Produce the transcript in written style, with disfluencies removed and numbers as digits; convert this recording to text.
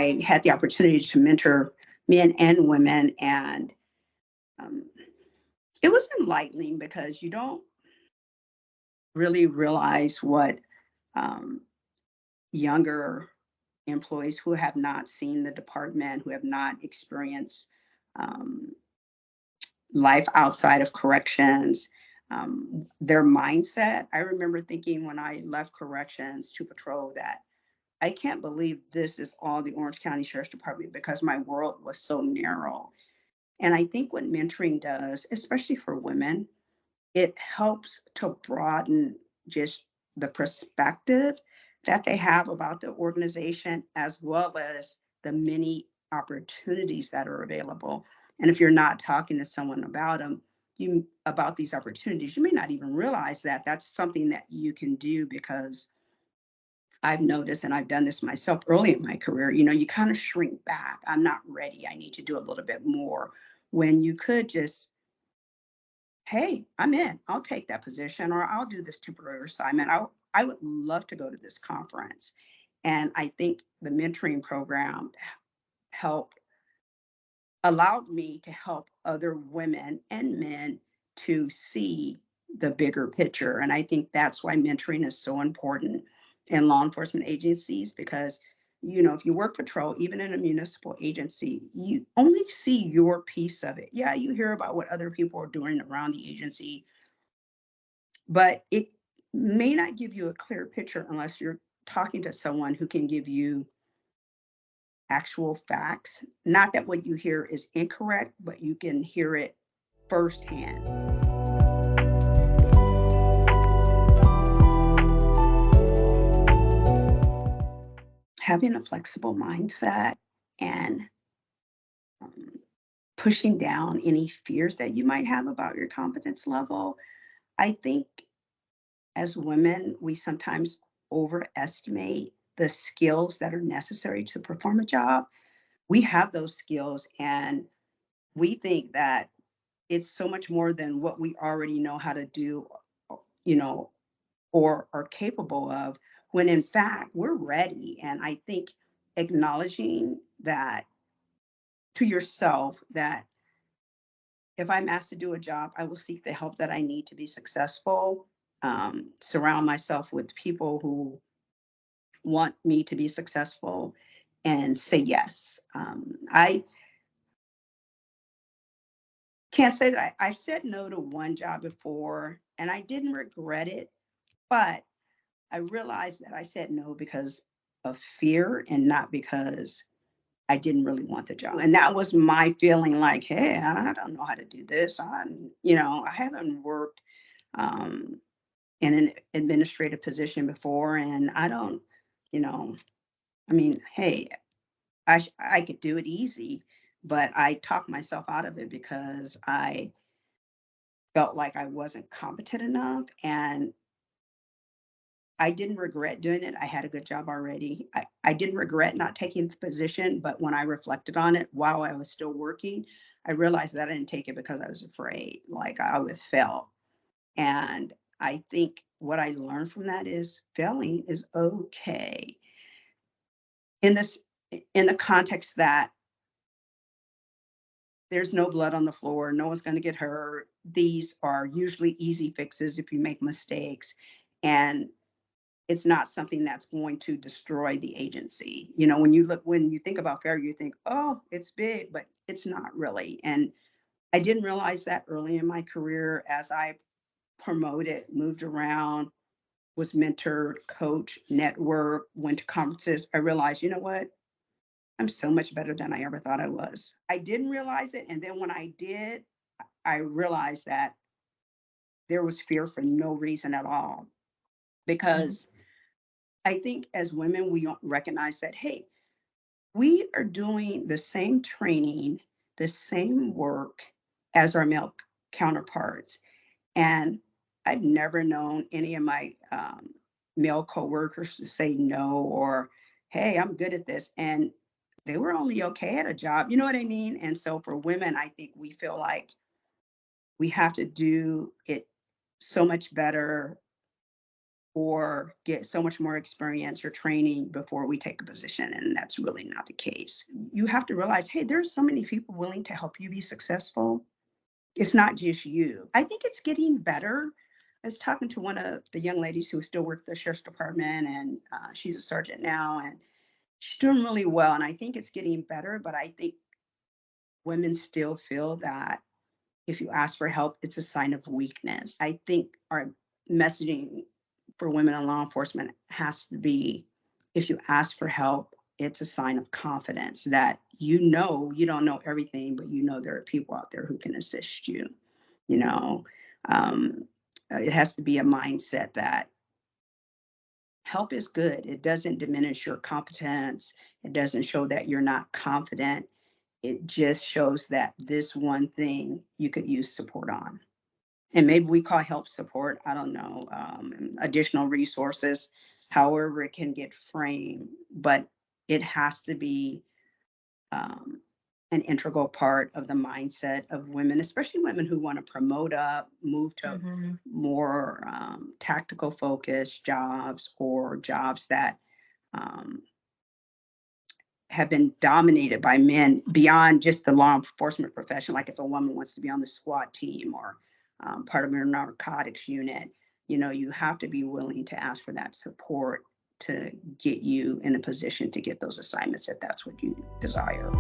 I had the opportunity to mentor men and women, and um, it was enlightening because you don't really realize what um, younger employees who have not seen the department, who have not experienced um, life outside of corrections, their mindset. I remember thinking when I left corrections to patrol that I can't believe this is all the Orange County Sheriff's Department because my world was so narrow. And I think what mentoring does, especially for women, it helps to broaden just the perspective that they have about the organization, as well as the many opportunities that are available. And if you're not talking to someone about them, you about these opportunities, you may not even realize that that's something that you can do. Because I've noticed, and I've done this myself early in my career, you kind of shrink back. I'm not ready. I need to do a little bit more. When you could just, hey, I'm in. I'll take that position, or I'll do this temporary assignment. I would love to go to this conference. And I think the mentoring program helped allowed me to help other women and men to see the bigger picture. And I think that's why mentoring is so important in law enforcement agencies, because if you work patrol, even in a municipal agency, you only see your piece of it. Yeah, you hear about what other people are doing around the agency, but it may not give you a clear picture unless you're talking to someone who can give you actual facts. Not that what you hear is incorrect, but you can hear it firsthand. Having a flexible mindset and um, pushing down any fears that you might have about your competence level. I think as women, we sometimes overestimate the skills that are necessary to perform a job. We have those skills, and we think that it's so much more than what we already know how to do, you know, or are capable of, when in fact we're ready. And I think acknowledging that to yourself, that if I'm asked to do a job, I will seek the help that I need to be successful. Surround myself with people who want me to be successful, and say yes. I can't say that I've said no to one job before and I didn't regret it, but I realized that I said no because of fear and not because I didn't really want the job. And that was my feeling, like, hey, I don't know how to do this. I haven't worked um, in an administrative position before, and I don't, you know, I mean, hey, I could do it easy, but I talked myself out of it because I felt like I wasn't competent enough. And I didn't regret doing it. I had a good job already. I didn't regret not taking the position, but when I reflected on it while I was still working, I realized that I didn't take it because I was afraid, like I always felt. And I think what I learned from that is failing is okay. In this, in the context that there's no blood on the floor, no one's going to get hurt. These are usually easy fixes if you make mistakes. And it's not something that's going to destroy the agency. When you think about failure, you think, oh, it's big, but it's not really. And I didn't realize that early in my career. As I promoted, moved around, was mentored, coach, network, went to conferences, I realized, you know what? I'm so much better than I ever thought I was. I didn't realize it. And then when I did, I realized that there was fear for no reason at all. Because I think as women, we don't recognize that, hey, we are doing the same training, the same work as our male counterparts. And I've never known any of my male coworkers to say no, or, hey, I'm good at this. And they were only okay at a job. You know what I mean? And so for women, I think we feel like we have to do it so much better or get so much more experience or training before we take a position. And that's really not the case. You have to realize, hey, there's so many people willing to help you be successful. It's not just you. I think it's getting better. I was talking to one of the young ladies who still works at the sheriff's department, and she's a sergeant now, and she's doing really well. And I think it's getting better, but I think women still feel that if you ask for help, it's a sign of weakness. I think our messaging for women in law enforcement has to be, if you ask for help, it's a sign of confidence that you don't know everything, but you know there are people out there who can assist you. You know, um, it has to be a mindset that help is good. It doesn't diminish your competence. It doesn't show that you're not confident. It just shows that this one thing you could use support on. And maybe we call help support, I don't know, additional resources, however it can get framed, but it has to be um, an integral part of the mindset of women, especially women who want to promote up, move to Mm-hmm. more tactical focused jobs or jobs that um, have been dominated by men beyond just the law enforcement profession. Like if a woman wants to be on the SWAT team or part of a narcotics unit, you have to be willing to ask for that support to get you in a position to get those assignments if that's what you desire.